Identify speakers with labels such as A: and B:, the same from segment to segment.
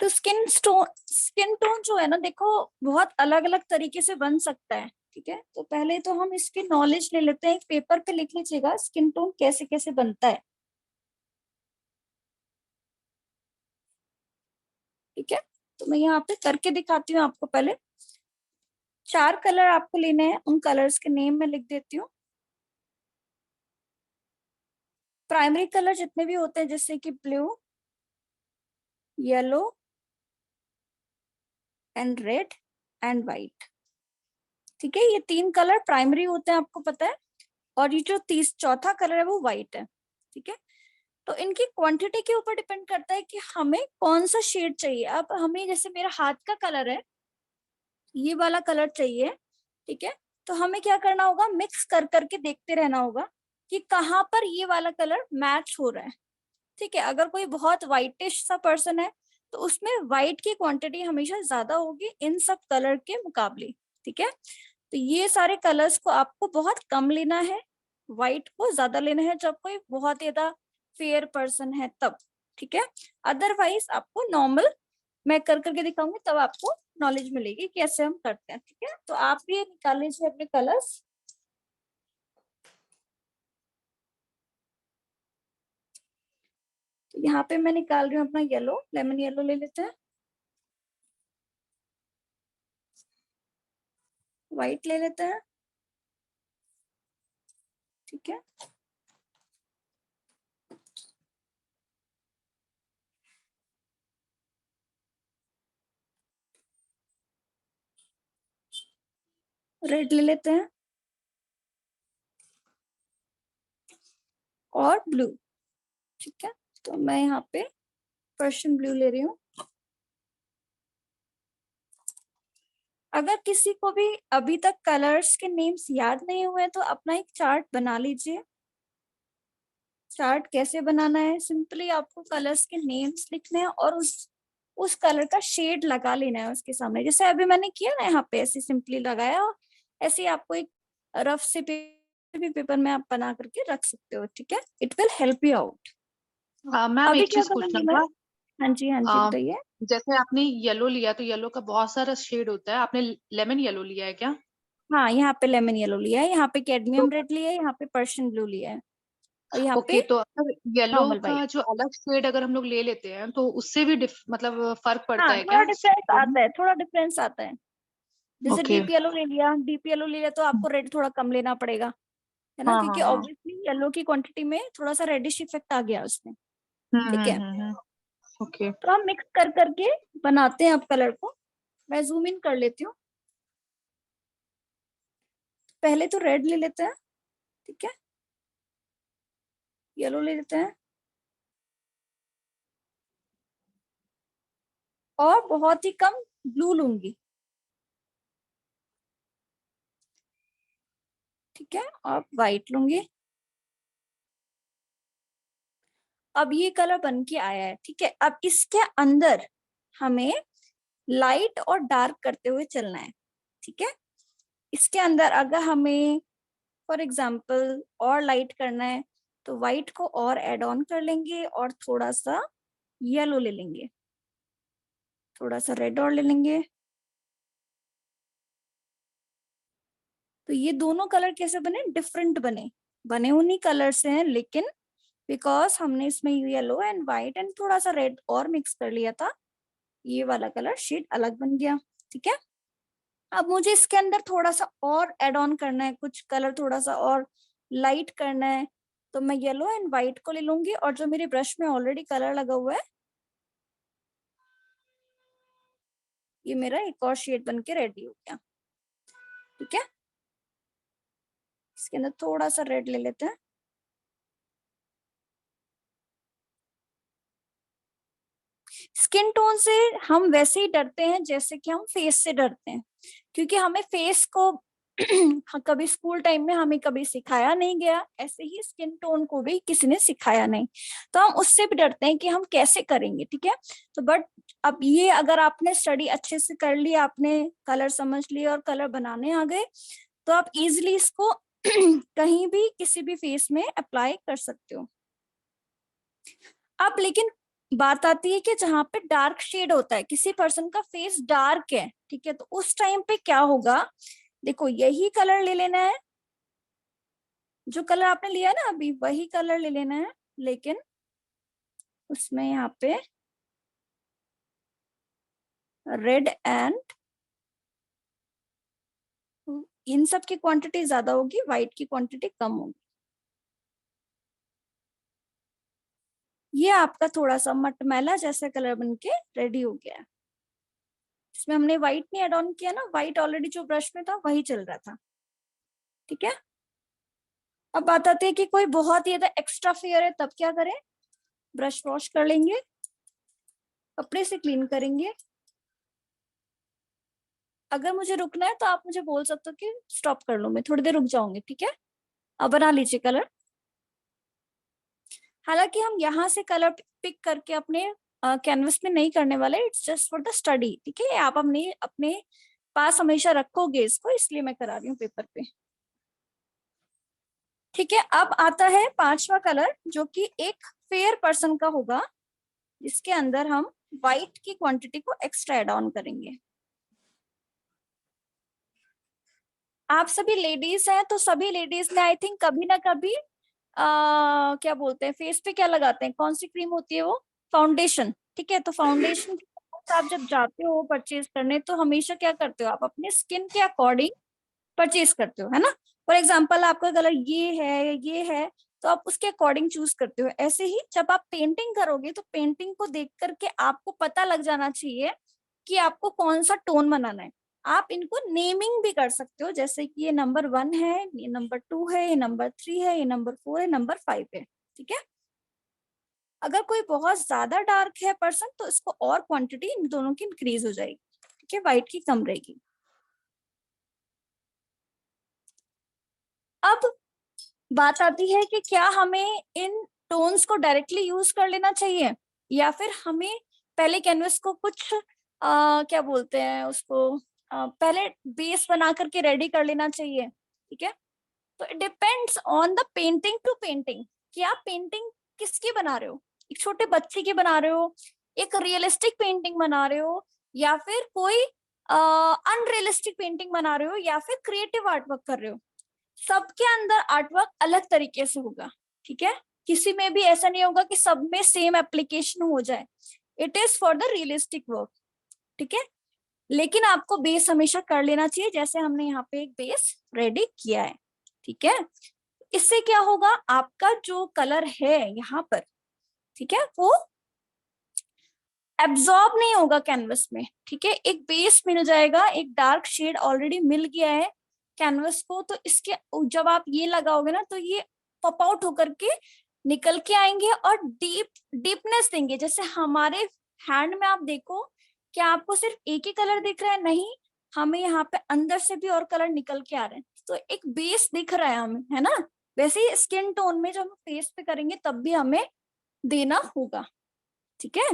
A: तो skin tone जो है ना, देखो बहुत अलग अलग तरीके से बन सकता है, ठीक है। तो पहले तो हम इसकी नॉलेज ले लेते हैं, एक पेपर पे लिख लीजिएगा स्किन टोन कैसे कैसे बनता है, ठीक है। तो मैं यहाँ पे करके दिखाती हूँ आपको। पहले 4 कलर आपको लेने हैं, उन कलर्स के नेम मैं लिख देती हूँ। प्राइमरी कलर जितने भी होते हैं, जैसे कि blue, yellow and red and white, ठीक है। ये 3 कलर प्राइमरी होते हैं, आपको पता है। और ये जो चौथा कलर है वो व्हाइट है, ठीक है। तो इनकी क्वांटिटी के ऊपर डिपेंड करता है कि हमें कौन सा शेड चाहिए। अब हमें जैसे मेरा हाथ का कलर है, ये वाला कलर चाहिए, ठीक है। तो हमें क्या करना होगा, मिक्स कर करके देखते रहना होगा कि कहाँ पर ये वाला कलर मैच हो रहा है, ठीक है। अगर कोई बहुत व्हाइटिश सा पर्सन है तो उसमें व्हाइट की क्वांटिटी हमेशा ज्यादा होगी इन सब कलर के मुकाबले, ठीक है। तो ये सारे कलर्स को आपको बहुत कम लेना है, व्हाइट को ज्यादा लेना है जब कोई बहुत ज्यादा फेयर पर्सन है तब, ठीक है। अदरवाइज आपको नॉर्मल मैं कर करके दिखाऊंगी, तब आपको नॉलेज मिलेगी कैसे हम करते हैं, ठीक है। तो आप भी निकाल लीजिए अपने कलर्स। तो यहाँ पे मैं निकाल रही हूँ अपना येलो, लेमन येलो ले लेते हैं। व्हाइट ले लेते हैं, ठीक है। रेड ले लेते हैं और ब्लू, ठीक है। तो मैं यहाँ पे पर्शियन ब्लू ले रही हूँ। अगर किसी को भी अभी तक कलर्स के नेम्स याद नहीं हुए तो अपना एक चार्ट बना लीजिए। चार्ट कैसे बनाना है, सिंपली आपको कलर्स के नेम्स लिखने हैं और उस कलर का शेड लगा लेना है उसके सामने, जैसे अभी मैंने किया ना, यहाँ पे ऐसे सिंपली लगाया। और ऐसे ही आपको एक रफ से पेपर में आप बना करके रख सकते हो, ठीक है। It will help you out.
B: Ma'am
A: अभी
B: एक
A: क्या
B: चीज
A: करूंगी
B: पूछना
A: मैं?
B: था।
A: हाँ जी
B: आ,
A: बताइए।
B: जैसे आपने येलो लिया तो येलो का बहुत सारा शेड होता है, आपने लेमन येलो लिया है क्या?
A: हाँ, यहाँ पे लेमन येलो लिया है, यहाँ पे
B: तो
A: कैडमियम रेड लिया है, यहाँ पे पर्शियन ब्लू लिया है, और यहाँ पे
B: ओके, तो अगर येलो
A: नॉर्मल
B: का
A: व्हाइट।
B: जो अलग शेड अगर हम लोग ले लेते हैं तो उससे भी मतलब फर्क पड़ता
A: हाँ,
B: है
A: थोड़ा
B: क्या?
A: डिफरेंस आता है, थोड़ा डिफरेंस आता है। जैसे
B: ओके।
A: डीप येलो ले लिया तो आपको रेड थोड़ा कम लेना पड़ेगा, है ना,
B: हाँ हाँ
A: क्योंकि
B: हाँ।
A: ऑब्वियसली येलो की क्वांटिटी में थोड़ा सा रेडिश इफेक्ट आ गया उसमें, ठीक है।
B: ओके।
A: तो हम मिक्स कर करके बनाते हैं अब कलर को। मैं जूम इन कर लेती हूँ। पहले तो रेड ले लेते हैं, ठीक है। येलो ले लेते हैं और बहुत ही कम ब्लू लूंगी, ठीक है। और व्हाइट लूंगी। अब ये कलर बन के आया है, ठीक है। अब इसके अंदर हमें लाइट और डार्क करते हुए चलना है, ठीक है। इसके अंदर अगर हमें फॉर एग्जाम्पल और लाइट करना है तो व्हाइट को और ऐड ऑन कर लेंगे और थोड़ा सा येलो ले लेंगे, थोड़ा सा रेड और ले लेंगे। तो ये दोनों कलर कैसे बने, डिफरेंट बने, बने उन्हीं कलर से हैं, लेकिन बिकॉज हमने इसमें येलो एंड व्हाइट एंड थोड़ा सा रेड और मिक्स कर लिया था, ये वाला कलर शेड अलग बन गया, ठीक है। अब मुझे इसके अंदर थोड़ा सा और ऐड ऑन करना है, कुछ कलर थोड़ा सा और लाइट करना है, तो मैं येलो एंड व्हाइट को ले लूंगी और जो मेरे ब्रश में ऑलरेडी कलर लगा हुआ है, ये मेरा एक और शेड बन के रेडी हो गया, ठीक है। इसके अंदर थोड़ा सा रेड ले लेते हैं। स्किन टोन से हम वैसे ही डरते हैं जैसे कि हम फेस से डरते हैं, क्योंकि हमें फेस को कभी स्कूल टाइम में हमें कभी सिखाया नहीं गया, ऐसे ही स्किन टोन को भी किसी ने सिखाया नहीं, तो हम उससे भी डरते हैं कि हम कैसे करेंगे, ठीक है। तो बट अब ये अगर आपने स्टडी अच्छे से कर ली, आपने कलर समझ लिए और कलर बनाने आ गए, तो आप इजिली इसको कहीं भी किसी भी फेस में अप्लाई कर सकते हो। अब लेकिन बात आती है कि जहाँ पे डार्क शेड होता है, किसी पर्सन का फेस डार्क है, ठीक है, तो उस टाइम पे क्या होगा, देखो यही कलर ले लेना है, जो कलर आपने लिया है ना अभी वही कलर ले लेना है, लेकिन उसमें यहाँ पे रेड एंड इन सब की क्वांटिटी ज्यादा होगी, व्हाइट की क्वांटिटी कम होगी। ये आपका थोड़ा सा मटमैला जैसा कलर बनके रेडी हो गया है। इसमें हमने व्हाइट नहीं एड ऑन किया ना, व्हाइट ऑलरेडी जो ब्रश में था वही चल रहा था, ठीक है। अब बात आती है कि कोई बहुत ही ज्यादा एक्स्ट्रा फेयर है, तब क्या करें, ब्रश वॉश कर लेंगे, कपड़े से क्लीन करेंगे। अगर मुझे रुकना है तो आप मुझे बोल सकते हो कि स्टॉप कर लो, मैं थोड़ी देर रुक जाऊंगी, ठीक है। अब बना लीजिए कलर। हालांकि हम यहाँ से कलर पिक करके अपने कैनवस में नहीं करने वाले, it's just for the study, ठीक है। आप अपने अपने पास हमेशा रखोगे इसको, इसलिए मैं करा रही हूँ पेपर पे, ठीक है। अब आता है पांचवा कलर, जो कि एक फेयर पर्सन का होगा, जिसके अंदर हम व्हाइट की क्वांटिटी को एक्स्ट्रा एड ऑन करेंगे। आप सभी लेडीज हैं, तो सभी लेडीज ने आई थिंक कभी ना कभी क्या बोलते हैं, फेस पे क्या लगाते हैं, कौन सी क्रीम होती है वो, फाउंडेशन, ठीक है। तो फाउंडेशन आप जब जाते हो परचेज करने, तो हमेशा क्या करते हो, आप अपने स्किन के अकॉर्डिंग परचेज करते हो, है ना। फॉर एग्जाम्पल आपका कलर ये है, तो आप उसके अकॉर्डिंग चूज करते हो। ऐसे ही जब आप पेंटिंग करोगे, तो पेंटिंग को देख करके आपको पता लग जाना चाहिए कि आपको कौन सा टोन बनाना है। आप इनको नेमिंग भी कर सकते हो, जैसे कि ये नंबर 1 है, ये नंबर 2 है, ये नंबर 3 है, ये नंबर 4 है, नंबर 5 है, ठीक है। अगर कोई बहुत ज्यादा डार्क है पर्सन, तो इसको और क्वांटिटी इन दोनों की इंक्रीज हो जाएगी, ठीक है, व्हाइट की कम रहेगी। अब बात आती है कि क्या हमें इन टोन्स को डायरेक्टली यूज कर लेना चाहिए, या फिर हमें पहले कैनवस को कुछ क्या बोलते हैं उसको, पहले बेस बना करके रेडी कर लेना चाहिए, ठीक है। तो it depends on the painting to painting, कि आप पेंटिंग किसकी बना रहे हो, एक छोटे बच्चे की बना रहे हो, एक रियलिस्टिक पेंटिंग बना रहे हो, या फिर कोई अनरियलिस्टिक पेंटिंग बना रहे हो, या फिर क्रिएटिव आर्ट वर्क कर रहे हो। सबके अंदर आर्टवर्क अलग तरीके से होगा, ठीक है। किसी में भी ऐसा नहीं होगा कि सब में सेम एप्लीकेशन हो जाए, it is for the realistic work, ठीक है। लेकिन आपको बेस हमेशा कर लेना चाहिए, जैसे हमने यहाँ पे एक बेस रेडी किया है, ठीक है। इससे क्या होगा, आपका जो कलर है यहाँ पर, ठीक है, वो एब्जॉर्ब नहीं होगा कैनवस में, ठीक है। एक बेस मिल जाएगा, एक डार्क शेड ऑलरेडी मिल गया है कैनवस को, तो इसके जब आप ये लगाओगे ना, तो ये पॉप आउट होकर के निकल के आएंगे और डीपनेस देंगे। जैसे हमारे हैंड में आप देखो, क्या आपको सिर्फ एक ही कलर दिख रहा है, नहीं, हमें यहाँ पे अंदर से भी और कलर निकल के आ रहे हैं, तो एक बेस दिख रहा है हमें, है ना। वैसे ही स्किन टोन में जब हम फेस पे करेंगे, तब भी हमें देना होगा, ठीक है,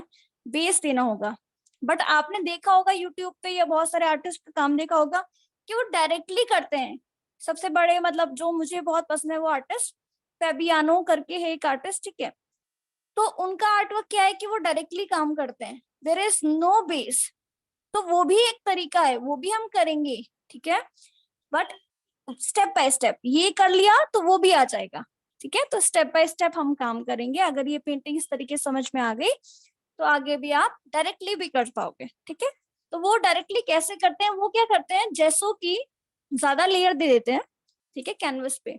A: बेस देना होगा। बट आपने देखा होगा यूट्यूब पे या बहुत सारे आर्टिस्ट का काम देखा होगा कि वो डायरेक्टली करते हैं। सबसे बड़े मतलब जो मुझे बहुत पसंद है वो आर्टिस्ट फेबियानो करके है एक आर्टिस्ट, ठीक है। तो उनका आर्टवर्क क्या है कि वो डायरेक्टली काम करते हैं, देयर इज नो बेस। तो वो भी एक तरीका है, वो भी हम करेंगे, ठीक है। बट स्टेप बाय स्टेप ये कर लिया तो वो भी आ जाएगा, ठीक है। तो स्टेप बाय स्टेप हम काम करेंगे। अगर ये पेंटिंग इस तरीके से समझ में आ गई, तो आगे भी आप डायरेक्टली भी कर पाओगे, ठीक है। तो वो डायरेक्टली कैसे करते हैं, वो क्या करते हैं, जैसो की ज्यादा लेयर दे देते हैं, ठीक है, कैनवस पे।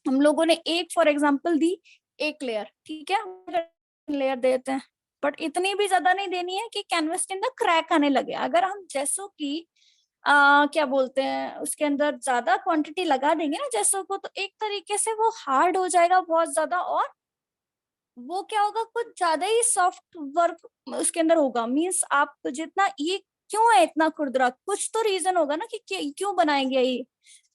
A: हम लोगों ने एक फॉर एग्जांपल दी, एक लेयर, ठीक है, लेयर देते हैं, बट इतनी भी ज्यादा नहीं देनी है कि कैनवस के अंदर क्रैक आने लगे। अगर हम जैसो की क्या बोलते हैं उसके अंदर ज्यादा क्वांटिटी लगा देंगे ना जैसो को, तो एक तरीके से वो हार्ड हो जाएगा बहुत ज्यादा, और वो क्या होगा, कुछ ज्यादा ही सॉफ्ट वर्क उसके अंदर होगा। मीन्स आप जितना ये क्यों है इतना खुरदरा, कुछ तो रीजन होगा ना कि क्यों बनाया गया ये।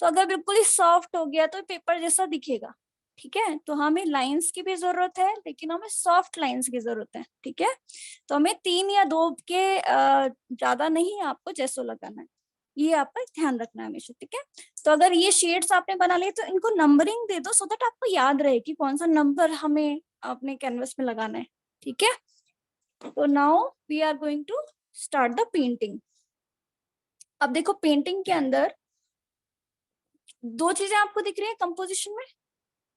A: तो अगर बिल्कुल ही सॉफ्ट हो गया तो पेपर जैसा दिखेगा, ठीक है। तो हमें लाइंस की भी जरूरत है, लेकिन हमें सॉफ्ट लाइंस की जरूरत है, ठीक है। तो हमें 3 या 2 के ज्यादा नहीं आपको जैसो लगाना है, ये आपका ध्यान रखना है हमेशा, ठीक है। तो अगर ये शेड्स आपने बना लिए, तो इनको नंबरिंग दे दो, सो दैट आपको याद रहे कि कौन सा नंबर हमें अपने कैनवस में लगाना है, ठीक है। तो now we are going to start the painting. अब देखो पेंटिंग के अंदर दो चीजें आपको दिख रही है कंपोजिशन में,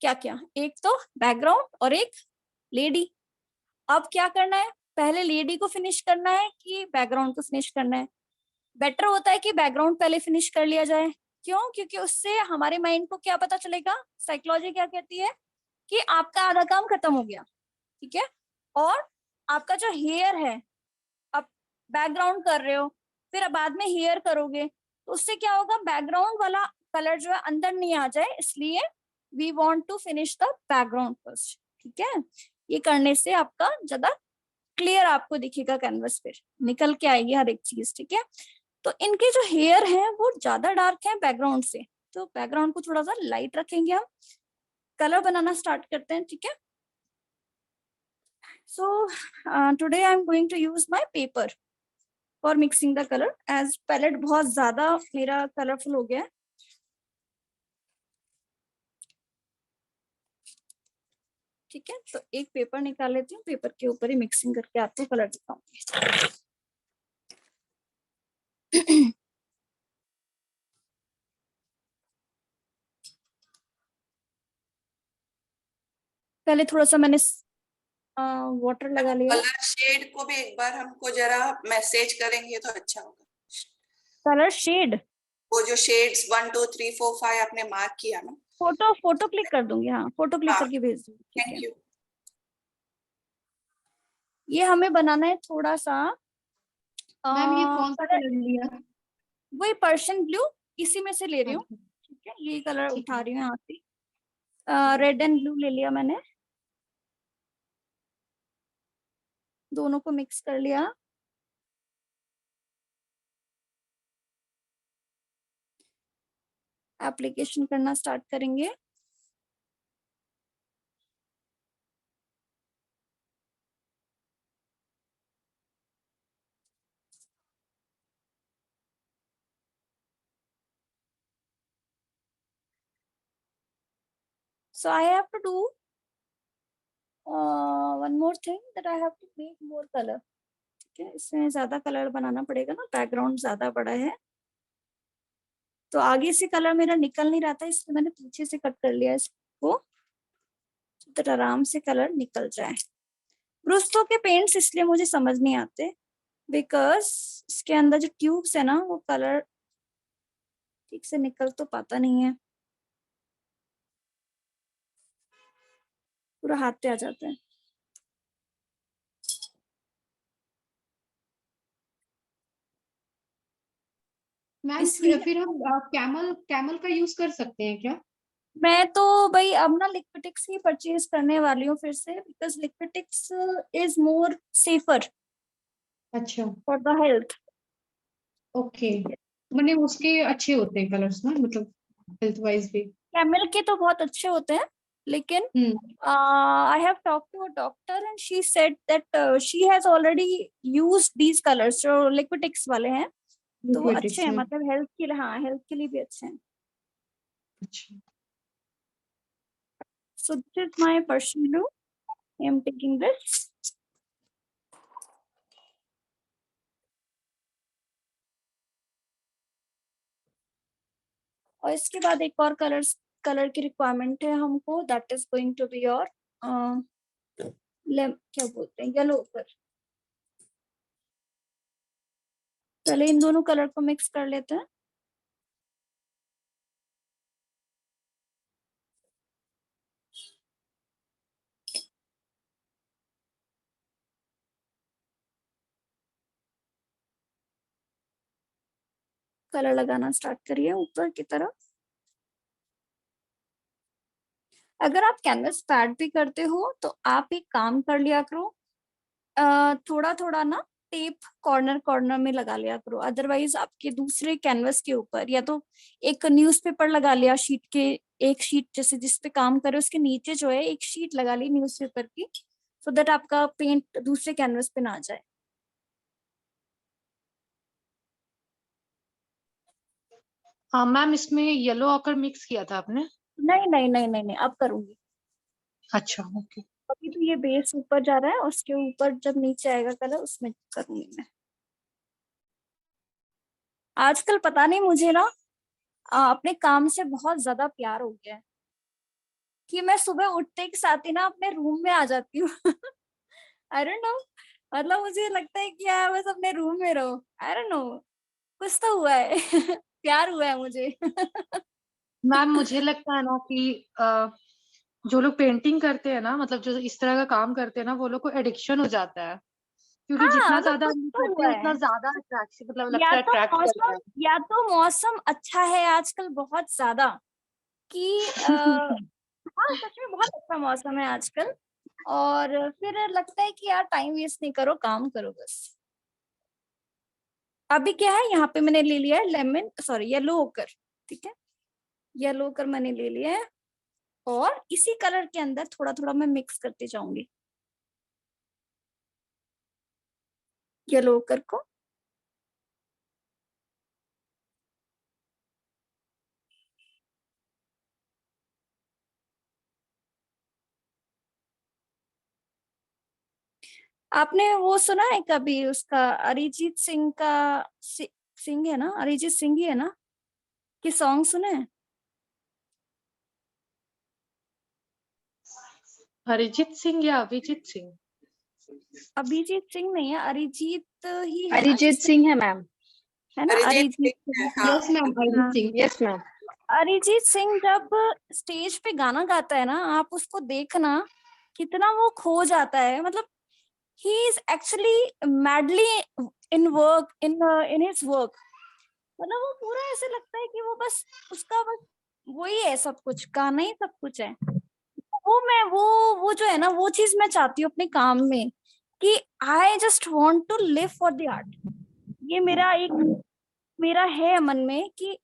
A: क्या क्या, एक तो बैकग्राउंड और एक लेडी। अब क्या करना है, पहले लेडी को फिनिश करना है कि बैकग्राउंड को फिनिश करना है? बेटर होता है कि बैकग्राउंड पहले फिनिश कर लिया जाए। क्यों? क्योंकि उससे हमारे माइंड को क्या पता चलेगा, साइकोलॉजी क्या कहती है कि आपका आधा काम खत्म हो गया, ठीक है। और आपका जो हेयर है, आप बैकग्राउंड कर रहे हो, फिर बाद में हेयर करोगे, तो उससे क्या होगा, बैकग्राउंड वाला कलर जो है अंदर नहीं आ जाए, इसलिए we want to finish the background first, ठीक है। ये करने से आपका ज्यादा क्लियर आपको दिखेगा कैनवस पे, निकल के आएगी हर एक चीज, ठीक है। तो इनके जो हेयर हैं वो ज्यादा डार्क है बैकग्राउंड से, तो बैकग्राउंड को थोड़ा सा लाइट रखेंगे हम, कलर बनाना स्टार्ट करते हैं, ठीक है। So today I am going to use my paper for mixing the colour, as palette बहुत ज्यादा मेरा कलरफुल हो गया है। ठीक है, तो एक पेपर निकाल लेती हूँ, पेपर के ऊपर ही मिक्सिंग करके आपको कलर दिखाऊंगी। पहले थोड़ा सा मैंने वाटर लगा लिया।
C: कलर शेड को भी एक बार हमको जरा मैसेज करेंगे तो अच्छा होगा।
A: कलर शेड,
C: वो जो शेड्स 1 2 3 4 5 आपने मार्क किया ना,
A: फोटो क्लिक कर दूंगी, हाँ फोटो क्लिक
C: हाँ,
A: करके भेज दूंगी, ठीक है।
C: Thank you.
A: ये हमें बनाना है थोड़ा सा
B: मैम ये कौन सा
A: कलर,
B: कलर लिया?
A: वही पर्शियन ब्लू, इसी में से ले रही हूँ,
B: अच्छा,
A: ठीक है। ये कलर
B: ठीक
A: उठा
B: है।
A: रही हूँ यहाँ से, रेड एंड ब्लू ले लिया मैंने, दोनों को मिक्स कर लिया। एप्लीकेशन करना स्टार्ट करेंगे। So I have to do one more thing, that I have to make more color, ठीक है। इसमें ज्यादा कलर बनाना पड़ेगा ना, बैकग्राउंड ज्यादा बड़ा है, तो आगे से कलर मेरा निकल नहीं रहा था, इसलिए मैंने पीछे से कट कर लिया इसको, तो आराम से कलर निकल जाए। ब्रूस्टो के पेंट्स इसलिए मुझे समझ नहीं आते, बिकॉज इसके अंदर जो ट्यूब्स है ना, वो कलर ठीक से निकल तो पाता नहीं है, पूरा हाथ पे आ जाता है।
B: मैम
A: इसलिए
B: फिर हम कैमल कैमल का यूज कर सकते हैं क्या?
A: मैं तो भाई अब ना लिक्विटिक्स ही परचेज करने वाली हूँ फिर से, बिकॉज लिक्विटिक्स इज मोर सेफर
B: अच्छा,
A: फॉर द हेल्थ।
B: ओके। मैंने उसके अच्छे होते हैं कलर्स ना, मतलब हेल्थ वाइज भी।
A: कैमल के तो बहुत अच्छे होते हैं, लेकिन I have talked to a doctor and she said that she has already used these colors, जो लिक्विटिक्स वाले हैं, तो वो अच्छे
B: लिक्विटिक्स
A: हैं,
B: में।
A: मतलब हेल्थ के लिए, हाँ हेल्थ के लिए भी अच्छे हैं।
B: अच्छा,
A: So this is my Persian blue, I am taking this, और इसके बाद एक और कलर की रिक्वायरमेंट है हमको, that is going to be your क्या बोलते हैं, येलो कलर। पहले इन दोनों कलर को मिक्स कर लेते हैं। कलर लगाना स्टार्ट करिए ऊपर की तरफ। अगर आप कैनवस पैड भी करते हो तो आप एक काम कर लिया करो, थोड़ा थोड़ा ना टेप कॉर्नर कॉर्नर में लगा लिया करो, अदरवाइज आपके दूसरे कैनवस के ऊपर, या तो एक न्यूज़पेपर लगा लिया शीट के, एक शीट जैसे जिस पे काम करे उसके नीचे जो है एक शीट लगा ली न्यूज़पेपर की, सो दैट आपका पेंट दूसरे कैनवस पे ना जाए।
B: हाँ मैम, इसमें येलो ऑकर मिक्स किया था आपने?
A: नहीं नहीं नहीं नहीं नहीं, अब करूंगी।
B: अच्छा, ओके।
A: अभी तो ये बेस ऊपर जा रहा है, उसके ऊपर जब नीचे आएगा कलर उसमें करूंगी मैं। आजकल पता नहीं मुझे ना अपने काम से बहुत ज्यादा प्यार हो गया है कि मैं सुबह उठते के साथ ही ना अपने रूम में आ जाती हूँ। आई डोंट नो, मतलब मुझे लगता है कि यार बस अपने रूम में रहो। आई डोंट नो, कुछ तो हुआ है। प्यार हुआ है मुझे।
B: मैम मुझे लगता है ना कि जो लोग पेंटिंग करते हैं ना, मतलब जो इस तरह का काम करते हैं ना, वो लोग को एडिक्शन हो जाता है, क्योंकि
A: हाँ,
B: जितना
A: मतलब
B: ज्यादा
A: कुछ
B: हम
A: तो
B: करते
A: हुआ
B: हैं
A: है।
B: उतना ज्यादा अट्रैक्शन, मतलब लगता है अट्रैक्ट करता है।
A: या तो मौसम अच्छा है आजकल बहुत ज्यादा कि हाँ सच में बहुत अच्छा मौसम है आजकल, और फिर लगता है कि यार टाइम वेस्ट नहीं करो, काम करो बस। अभी क्या है, यहाँ पे मैंने ले लिया है लेमन, सॉरी येलो ओकर, ठीक है, येलो ओकर मैंने ले लिया है, और इसी कलर के अंदर थोड़ा थोड़ा मैं मिक्स करती जाऊंगी येलो ओकर को। आपने वो सुना है कभी उसका, अरिजीत सिंह का, सिंह है ना, अरिजीत सिंह ही है ना, कि सॉन्ग सुने हैं?
B: अरिजीत सिंह या अभिजीत सिंह?
A: अभिजीत सिंह नहीं है, अरिजीत ही है ना
D: अरिजीत
A: जिसने,
D: सिंह है मैम।
A: है ना
C: अरिजीत
A: अरिजीत
C: सिंह
A: सिंह।
C: है, हाँ।
B: यस मैम,
A: हाँ,
B: अरिजीत सिंह।
D: Yes ma'am.
A: अरिजीत सिंह जब स्टेज पे गाना गाता है ना, आप उसको देखना कितना वो खो जाता है, मतलब he is actually madly in work, in his work. मतलब वो पूरा ऐसे लगता है कि वो बस उसका बस वही है, सब कुछ गाना ही सब कुछ है। वो मैं वो जो है ना, वो चीज मैं चाहती हूँ अपने काम में कि I just want to live for the art. ये मेरा एक, मेरा है मन में कि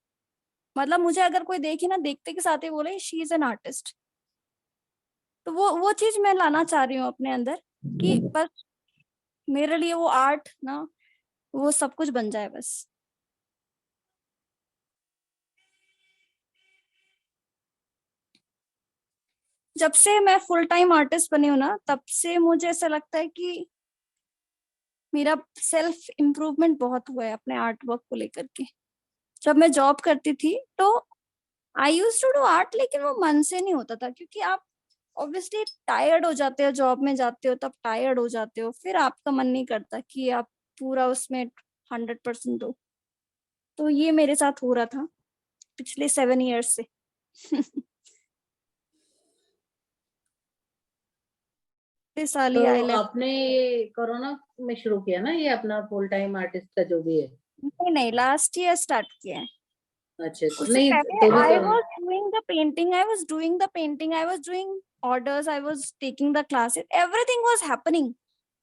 A: मतलब मुझे अगर कोई देखे ना, देखते के साथ ही बोले शी इज एन आर्टिस्ट, तो वो चीज मैं लाना चाह रही हूँ अपने अंदर कि बस मेरे लिए वो आर्ट ना, वो सब कुछ बन जाए बस। जब से मैं फुल टाइम आर्टिस्ट बनी हूँ ना, तब से मुझे ऐसा लगता है कि मेरा सेल्फ इम्प्रूवमेंट बहुत हुआ है अपने आर्ट वर्क को लेकर के। जब मैं जॉब करती थी तो I use to do art, लेकिन वो मन से नहीं होता था, क्योंकि आप ऑब्वियसली टायर्ड हो जाते हो, जॉब में जाते हो तब टायर्ड हो जाते हो, फिर आपका मन नहीं करता कि आप पूरा उसमें 100% दो। तो ये मेरे साथ हो रहा था पिछले 7 years से। इस साल
E: तो
A: ही आई लेफ्ट।
E: आपने ये कोरोना में शुरू किया ना, ये अपना फुल टाइम आर्टिस्ट का जो भी है?
A: नहीं नहीं, लास्ट ईयर स्टार्ट किया है।
E: अच्छा अच्छा,
A: उससे
E: नहीं
A: पहले
E: तो भी
A: आई
E: तो
A: was doing the painting, I was doing the painting, I was doing orders, I was taking the classes, everything was happening.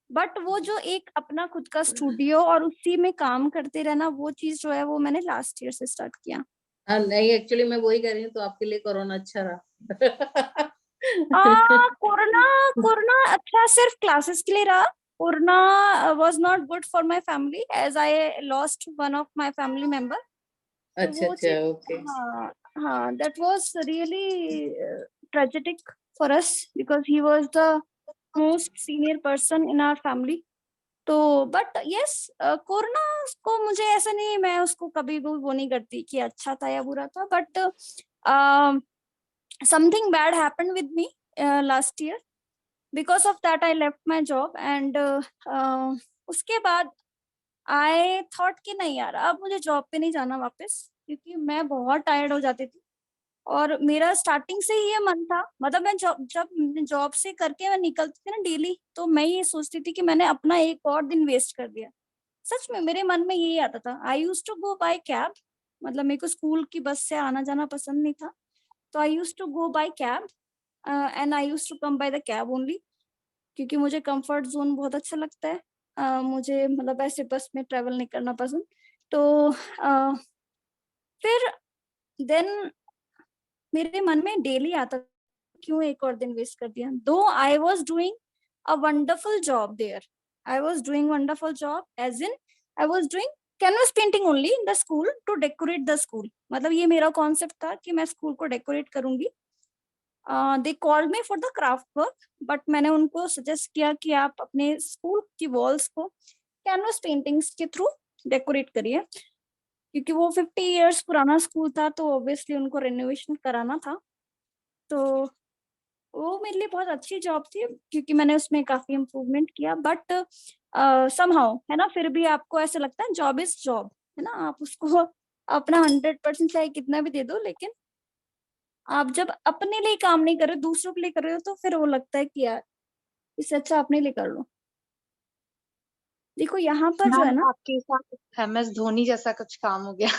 A: But वो जो एक अपना खुद का स्टूडियो और उसी में काम करते रहना, वो चीज जो है वो मैंने लास्ट ईयर से स्टार्ट किया।
E: हाँ, नहीं एक्चुअली मैं वही कर रही हूँ, तो आपके लिए कोरोना अच्छा रहा।
A: कोरोना, कोरोना अच्छा सिर्फ क्लासेस के लिए रहा। Corona was not good for my family as I lost one of my family member. तो
E: अच्छा
A: वो
E: अच्छा,
A: चीज,
E: ओके।
A: हाँ हाँ, that was really tragedic for us because he was the most senior person in our family. तो but yes, corona को मुझे ऐसा नहीं, मैं उसको कभी भी वो नहीं करती कि अच्छा था या बुरा था, but something bad happened with me last year. Because of that I left my job and उसके बाद I thought कि नहीं यार, अब मुझे जॉब पे नहीं जाना वापस, क्योंकि मैं बहुत टायर्ड हो जाती थी। और मेरा स्टार्टिंग से ही ये मन था, मतलब मैं जब जॉब से करके मैं निकलती थी ना डेली, तो मैं ये सोचती थी कि मैंने अपना एक और दिन वेस्ट कर दिया। सच में मेरे मन में यही आता था। I use to go by cab, मतलब मेरे को स्कूल की बस से आना जाना पसंद नहीं था, तो I use to go by cab and I use to come by the cab only, क्योंकि मुझे कंफर्ट जोन बहुत अच्छा लगता है। मुझे मतलब ऐसे बस में ट्रेवल नहीं करना पसंद। तो फिर देन मेरे मन में डेली आता, क्यों एक और दिन वेस्ट कर दिया। Though I was doing a wonderful job there, I was doing wonderful job as in I was doing canvas painting only in the school to decorate the school. मतलब ये मेरा कॉन्सेप्ट था कि मैं स्कूल को decorate करूंगी they called me for the craft work, but मैंने उनको सजेस्ट किया कि आप अपने स्कूल की वॉल्स को कैनवस पेंटिंग्स के थ्रू डेकोरेट करिए, क्योंकि वो 50 इयर्स पुराना स्कूल था, तो ऑब्वियसली उनको रेनोवेशन कराना था। तो वो मेरे लिए बहुत अच्छी जॉब थी, क्योंकि मैंने उसमें काफी इम्प्रूवमेंट किया। बट समहाउ है ना, फिर भी आपको ऐसा लगता है जॉब इज जॉब, है ना, आप उसको अपना 100% चाहे कितना भी दे दो, लेकिन आप जब अपने लिए काम नहीं कर रहे, दूसरों के लिए कर रहे हो, तो फिर वो लगता है कि यार इससे अच्छा अपने लिए कर लो। देखो यहाँ पर जो है
B: मैम
A: ना,
B: आपके साथ MS धोनी जैसा कुछ काम हो गया।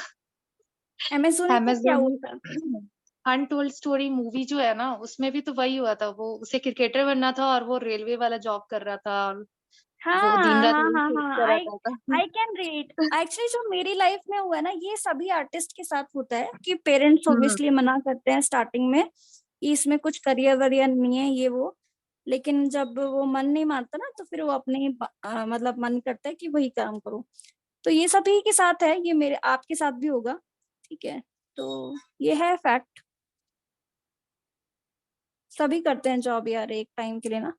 A: अमेजोन का
B: MS
A: क्या
B: धोनी
A: होता है?
B: अनटोल्ड स्टोरी मूवी जो है ना, उसमें भी तो वही हुआ था, वो उसे क्रिकेटर बनना था और वो रेलवे वाला जॉब कर रहा था और वो दिन
A: हाँ
B: रात
A: हाँ
B: वही
A: हाँ
B: सोचता
A: हाँ, आई
B: रहता था।
A: I can read. एक्चुअली जो मेरी लाइफ में हुआ है ना, ये सभी आर्टिस्ट के साथ होता है कि पेरेंट्स
B: हम्म।
A: ऑब्वियसली मना करते हैं स्टार्टिंग में कि इसमें कुछ करियर वरियर नहीं है ये वो, लेकिन जब वो मन नहीं मानता ना, तो फिर वो अपने ही मतलब मन करता है कि वही काम करो। तो ये सभी के साथ है, ये मेरे आपके साथ भी होगा, ठीक है। तो ये है फैक्ट, सभी करते हैं जॉब यार एक टाइम के लिए ना।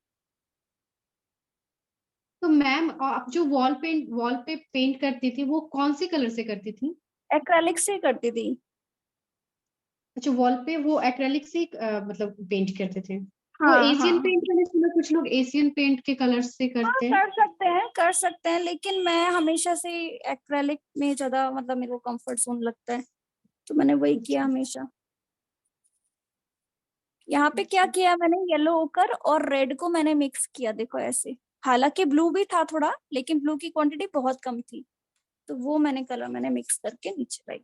D: तो मैम आप जो वॉल पे पेंट करती थी वो कौन से कलर से करती थी?
A: एक्रेलिक से करती थी।
D: अच्छा, वॉल पे वो एक्रेलिक से मतलब पेंट करते थे। वो
A: हाँ
D: एशियन
A: हाँ
D: पेंट मैंने सुना कुछ लोग एशियन पेंट के कलर से
A: हाँ,
D: करते हैं।
A: कर सकते हैं कर सकते हैं, लेकिन मैं हमेशा से एक्रेलिक में ज्यादा मतलब मेरे को कंफर्ट जोन लगता है, तो मैंने वही किया
D: अच्छा,
A: हमेशा। यहाँ पे क्या
D: अच्छा।
A: किया मैंने, येलो ओकर और रेड को मैंने मिक्स किया, देखो ऐसे। हालांकि ब्लू भी था थोड़ा, लेकिन ब्लू की क्वांटिटी बहुत कम थी, तो वो मैंने कलर मैंने मिक्स करके नीचे लाई।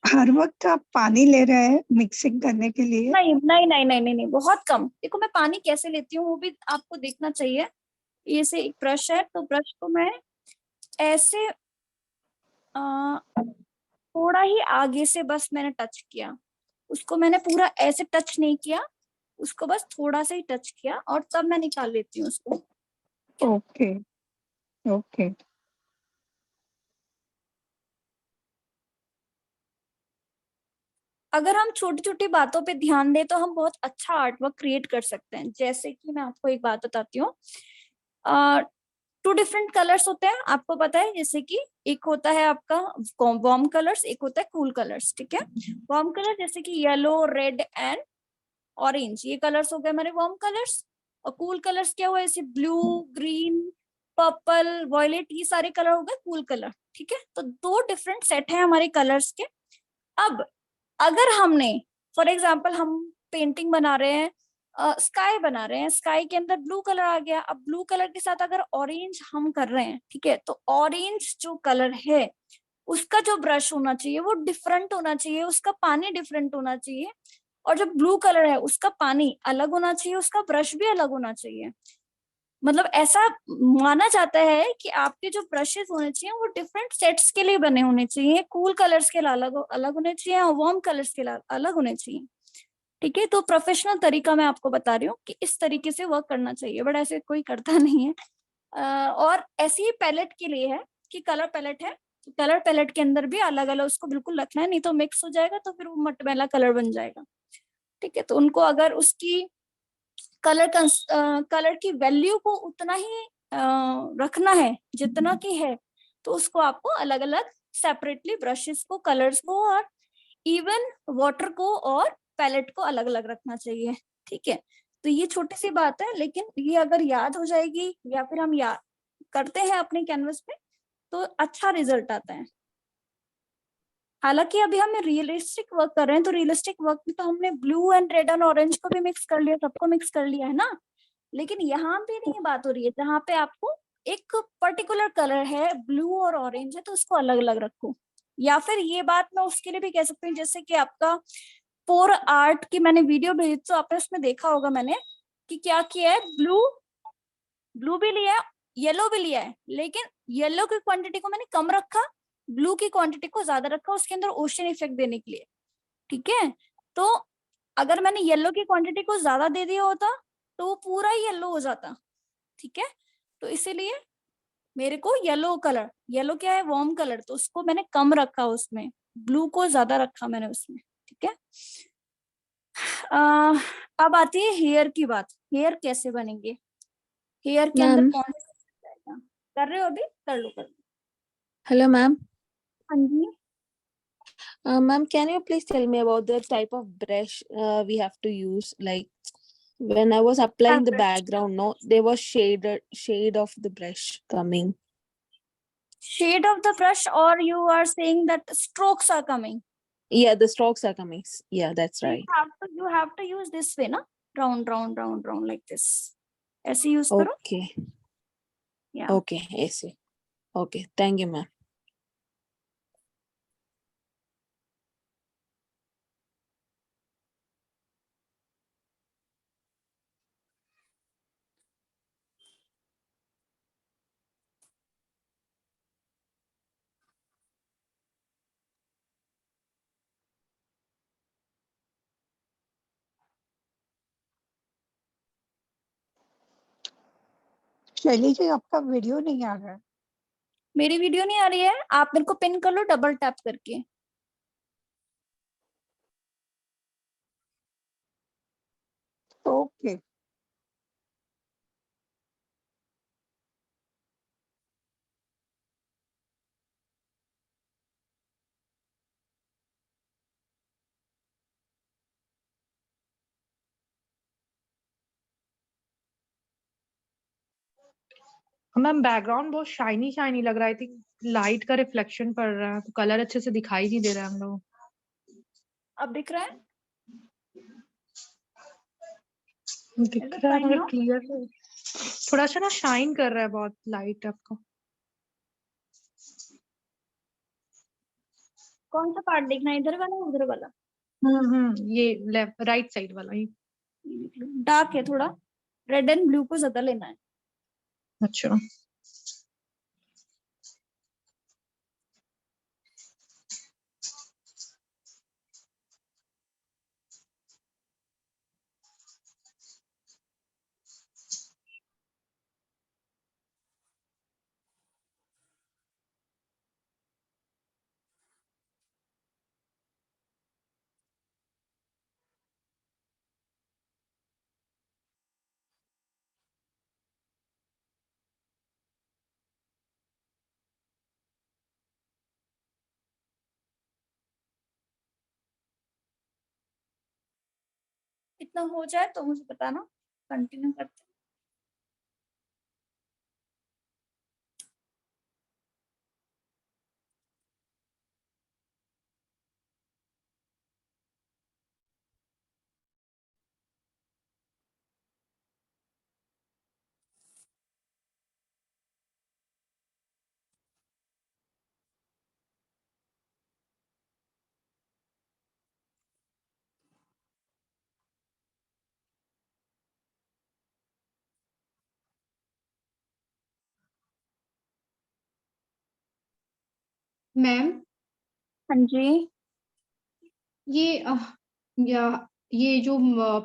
F: हर वक्त आप पानी ले रहे हैं मिक्सिंग करने के लिए?
A: नहीं नहीं नहीं नहीं नहीं नहीं, बहुत कम। देखो मैं पानी कैसे लेती हूँ वो भी आपको देखना चाहिए। ये से एक ब्रश है, तो ब्रश को मैं ऐसे थोड़ा ही आगे से बस मैंने टच किया, उसको मैंने पूरा ऐसे टच नहीं किया, उसको बस थोड़ा सा ही टच किया, और तब मैं निकाल लेती हूँ उसको।
F: Okay, okay.
A: अगर हम छोटी छोटी बातों पे ध्यान दें तो हम बहुत अच्छा आर्ट वर्क क्रिएट कर सकते हैं। जैसे कि मैं आपको एक बात बताती हूँ, 2 डिफरेंट कलर्स होते हैं, आपको पता है, जैसे कि एक होता है आपका वार्म कलर्स, एक होता है कूल कलर्स, ठीक है। वार्म कलर जैसे कि येलो, रेड एंड ऑरेंज, ये कलर्स हो गए हमारे वार्म कलर्स। और कूल कलर्स क्या हुआ, जैसे ब्लू, ग्रीन, पर्पल, वॉयलेट, ये सारे कलर हो गए कूल कलर, ठीक है। तो 2 डिफरेंट सेट है हमारे कलर्स के। अब अगर हमने फॉर एग्जाम्पल हम पेंटिंग बना रहे हैं, स्काई बना रहे हैं, स्काई के अंदर ब्लू कलर आ गया, अब ब्लू कलर के साथ अगर ऑरेंज हम कर रहे हैं, ठीक है, तो ऑरेंज जो कलर है उसका जो ब्रश होना चाहिए वो डिफरेंट होना चाहिए, उसका पानी डिफरेंट होना चाहिए, और जो ब्लू कलर है उसका पानी अलग होना चाहिए, उसका ब्रश भी अलग होना चाहिए। मतलब ऐसा माना जाता है कि आपके जो ब्रशेस होने चाहिए वो डिफरेंट सेट्स के लिए बने होने चाहिए, कूल कलर्स के लिए अलग अलग होने चाहिए और वार्म कलर्स के लिए अलग होने चाहिए, ठीक है। तो प्रोफेशनल तरीका मैं आपको बता रही हूँ कि इस तरीके से वर्क करना चाहिए, बट ऐसे कोई करता नहीं है। और ऐसे ही पैलेट के लिए है कि कलर पैलेट है, कलर पैलेट के अंदर भी अलग अलग उसको बिल्कुल रखना है, नहीं तो मिक्स हो जाएगा तो फिर वो मटमैला कलर बन जाएगा, ठीक है। तो उनको अगर उसकी कलर की वैल्यू को उतना ही रखना है जितना की है, तो उसको आपको अलग अलग सेपरेटली ब्रशेस को, कलर्स को, और इवन वाटर को और पैलेट को अलग अलग रखना चाहिए, ठीक है। तो ये छोटी सी बात है, लेकिन ये अगर याद हो जाएगी या फिर हम याद करते हैं अपने कैनवस पे, तो अच्छा रिजल्ट आता है। हालांकि अभी हम रियलिस्टिक वर्क कर रहे हैं, तो रियलिस्टिक वर्क में तो हमने blue and red and orange को भी मिक्स कर लिया, सबको मिक्स कर लिया है ना। लेकिन यहाँ पे नहीं बात हो रही है, जहाँ पे आपको एक पर्टिकुलर कलर है, ब्लू और ऑरेंज है, तो उसको अलग अलग रखो। या फिर ये बात मैं उसके लिए भी कह सकती हूँ, जैसे कि आपका पोर आर्ट की मैंने वीडियो भेजी, तो आपने उसमें देखा होगा मैंने कि क्या किया है, ब्लू ब्लू भी लिया है, येलो भी लिया है, लेकिन येलो की क्वांटिटी को मैंने कम रखा, ब्लू की क्वांटिटी को ज्यादा रखा, उसके अंदर ओशन इफेक्ट देने के लिए, ठीक है। तो अगर मैंने येलो की क्वांटिटी को ज्यादा दे दिया होता तो वो पूरा ही येलो हो जाता, ठीक है। तो इसीलिए मेरे को येलो कलर, येलो क्या है, वार्म कलर, तो उसको मैंने कम रखा उसमें, ब्लू को ज्यादा रखा मैंने उसमें, ठीक है। अब आती है हेयर की बात। हेयर कैसे बनेंगे, हेयर के अंदर
G: मैम,
A: कौन सा जाएगा? कर रहे हो अभी, कर लो कर लो।
G: hello ma'am.
A: हाँ जी,
G: Ma'am, can you please tell me about the type of brush we have to use? Like when I was applying the background, no, there was shade of the brush coming.
A: shade of the brush, or you are saying that strokes are coming?
G: Yeah, the strokes are coming. Yeah, that's
A: So
G: right.
A: you have to use this way, na, round round round round like this, ऐसे use करो।
G: Okay.
A: Yeah.
G: Okay, I see. Okay, thank you, ma'am.
F: शैली जी आपका video नहीं आ रहा है।
A: मेरी video नहीं आ रही है, आप मेरे को पिन कर लो डबल टैप करके।
F: ओके,
B: मैम बैकग्राउंड बहुत शाइनी शाइनी लग रहा है, आई थिंक लाइट का रिफ्लेक्शन पड़ रहा है तो कलर अच्छे से दिखाई नहीं दे रहा है हम लोग।
A: अब दिख रहा है?
B: दिख
A: Is it
B: रहा है
A: fine
B: मगर
A: now?
B: क्लियर थोड़ा सा ना शाइन कर रहा है बहुत लाइट आपको।
A: कौन सा पार्ट देखना है, इधर वाला उधर वाला?
B: ये लेफ्ट राइट साइड वाला ही।
A: डार्क है थोड़ा, रेड एंड ब्लू को ज्यादा लेना है।
B: अच्छा,
A: इतना हो जाए तो मुझे बताना, कंटिन्यू करते हैं।
D: मैम
A: हाँ जी,
D: ये ये जो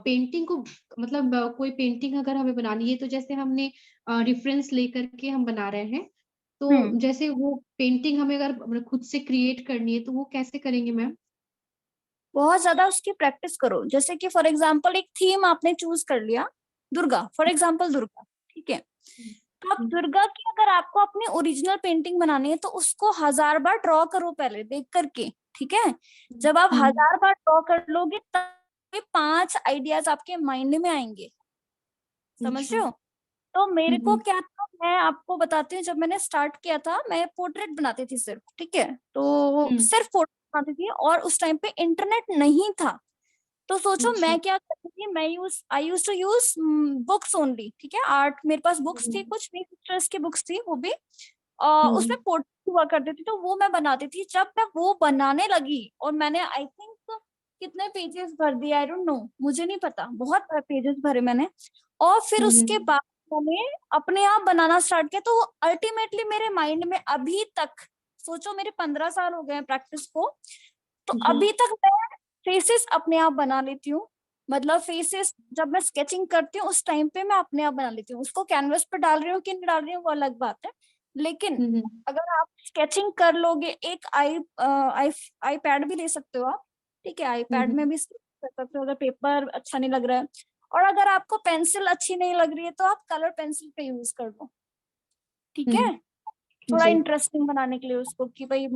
D: पेंटिंग को मतलब कोई पेंटिंग अगर हमें बनानी है तो जैसे हमने रेफरेंस लेकर के हम बना रहे हैं, तो जैसे वो पेंटिंग हमें अगर मतलब खुद से क्रिएट करनी है तो वो कैसे करेंगे मैम?
A: बहुत ज्यादा उसकी प्रैक्टिस करो। जैसे कि फॉर एग्जांपल एक थीम आपने चूज कर लिया, दुर्गा, फॉर एग्जांपल दुर्गा, ठीक है। तो अब दुर्गा की अगर आपको अपनी ओरिजिनल पेंटिंग बनानी है तो उसको 1000 बार ड्रॉ करो पहले देख करके, ठीक है। जब आप 1000 बार ड्रॉ कर लोगे तब 5 आइडियाज आपके माइंड में आएंगे, समझ रहे हो? तो मेरे को क्या था, मैं आपको बताती हूँ, जब मैंने स्टार्ट किया था मैं पोर्ट्रेट बनाती थी सिर्फ, ठीक है। तो सिर्फ पोर्ट्रेट बनाती थी और उस टाइम पे इंटरनेट नहीं था। तो सोचो मैं क्या करती थी, I use to use books only, ठीक है। आर्ट, मेरे पास बुक्स थी, कुछ मेरी सिस्टर्स की बुक्स थी, वो भी उसमें पोर्ट्रेट हुआ करती थी, तो वो मैं बनाती थी। जब मैं वो बनाने लगी और मैंने आई थिंक कितने पेजेस भर दिए, आई डोंट नो, मुझे नहीं पता, बहुत पेजेस भरे मैंने। और फिर उसके बाद मैंने अपने आप बनाना स्टार्ट किया, तो अल्टीमेटली मेरे माइंड में अभी तक, सोचो मेरे 15 साल हो गए हैं प्रैक्टिस को, तो अभी तक मैं फेसेस अपने आप बना लेती हूँ। मतलब फेसेस जब मैं स्केचिंग करती हूँ उस टाइम पे मैं अपने आप बना लेती हूँ। उसको कैनवस पर डाल रही हूँ कि नहीं डाल रही हूँ वो अलग बात है, लेकिन
D: हम्म,
A: अगर आप स्केचिंग कर लोगे, एक आईपैड भी ले सकते हो आप, ठीक है, आईपैड में भी कर सकते हो अगर पेपर अच्छा नहीं लग रहा है। और अगर आपको पेंसिल अच्छी नहीं लग रही है तो आप कलर पेंसिल पे यूज कर लो, ठीक है, थोड़ा
D: जी
A: इंटरेस्टिंग बनाने के लिए उसको, कि भाई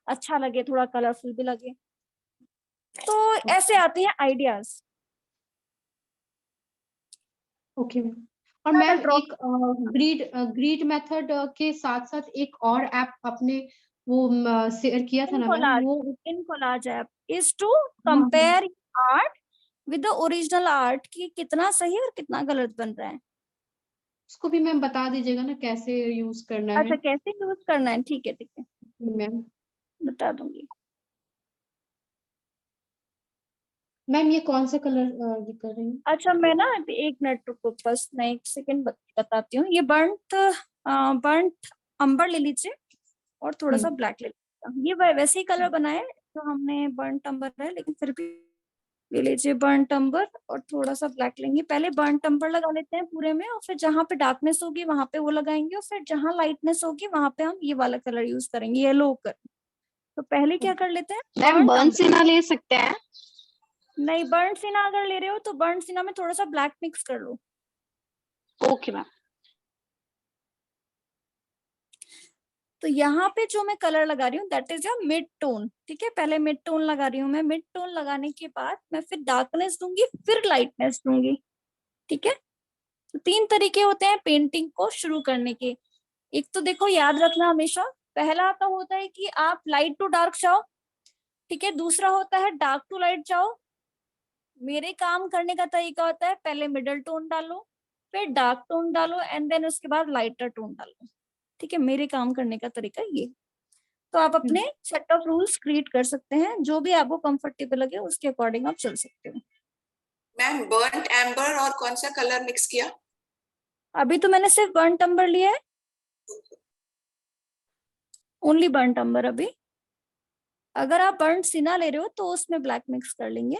A: अच्छा लगे, थोड़ा कलरफुल भी लगे। तो ऐसे आते हैं आइडियाज।
D: Okay ma'am. और
A: मैं
D: मैम
A: ड्रॉ
D: एक ग्रिड मेथड के साथ साथ एक और ऐप आपने वो शेयर किया था
A: इन
D: ना मैम,
A: कोलाज,
D: वो
A: इन कोलाज ऐप इज टू
D: हाँ हाँ,
A: compare art with the original art, कि कितना सही और कितना गलत बन रहा है।
D: उसको भी मैम बता दीजिएगा ना कैसे यूज करना है
A: अच्छा, कैसे यूज करना है, ठीक है,
D: मैम।
A: बता दूंगी।
D: मैम ये कौन सा कलर ये कर रही हैं?
A: अच्छा, मैं ना अभी 1 मिनट रुको, बस मैं 1 सेकेंड बताती हूँ। ये बर्nt अंबर ले लीजिए और थोड़ा सा ब्लैक ले लीजिए। ये वैसे ही कलर बनाए जो हमने बर्nt अंबर है, लेकिन फिर भी ले लीजिए बर्nt अंबर और थोड़ा सा ब्लैक लेंगे। पहले बर्nt अंबर लगा लेते हैं पूरे में, और फिर जहां पे डार्कनेस होगी वहां पे वो लगाएंगे, और फिर जहां लाइटनेस होगी वहां पे हम ये वाला कलर यूज करेंगे, येलो कर। तो पहले क्या कर लेते हैं,
H: मैम
A: burnt
H: बर्न
A: umber।
H: सिना ले सकते हैं?
A: नहीं, बर्nt सिना अगर ले रहे हो तो बर्nt सिना में थोड़ा सा ब्लैक मिक्स कर लो।
H: Okay ma'am.
A: तो यहाँ पे जो मैं कलर लगा रही हूँ that is your mid tone, ठीक है। पहले मिड टोन लगा रही हूँ मैं, मिड टोन लगाने के बाद मैं फिर डार्कनेस दूंगी, फिर लाइटनेस दूंगी, ठीक है। तो 3 तरीके होते हैं पेंटिंग को शुरू करने के। एक तो देखो, याद रखना हमेशा, पहला तो होता है कि आप लाइट टू डार्क जाओ, ठीक है। दूसरा होता है डार्क टू लाइट जाओ। मेरे काम करने का तरीका होता है पहले मिडल टोन डालो, फिर डार्क टोन डालो, एंड देन उसके बाद लाइटर टोन डालो, ठीक है। मेरे काम करने का तरीका ये। तो आप अपने सेट ऑफ रूल्स क्रिएट कर सकते हैं, जो भी आपको कंफर्टेबल लगे उसके अकॉर्डिंग आप चल सकते हो।
C: मैम बर्nt एम्बर और कौन सा कलर मिक्स किया?
A: अभी तो मैंने सिर्फ बर्nt अंबर लिया है, ओनली बर्nt अंबर। अभी अगर आप बर्nt सिना ले रहे हो तो उसमें ब्लैक मिक्स कर लेंगे।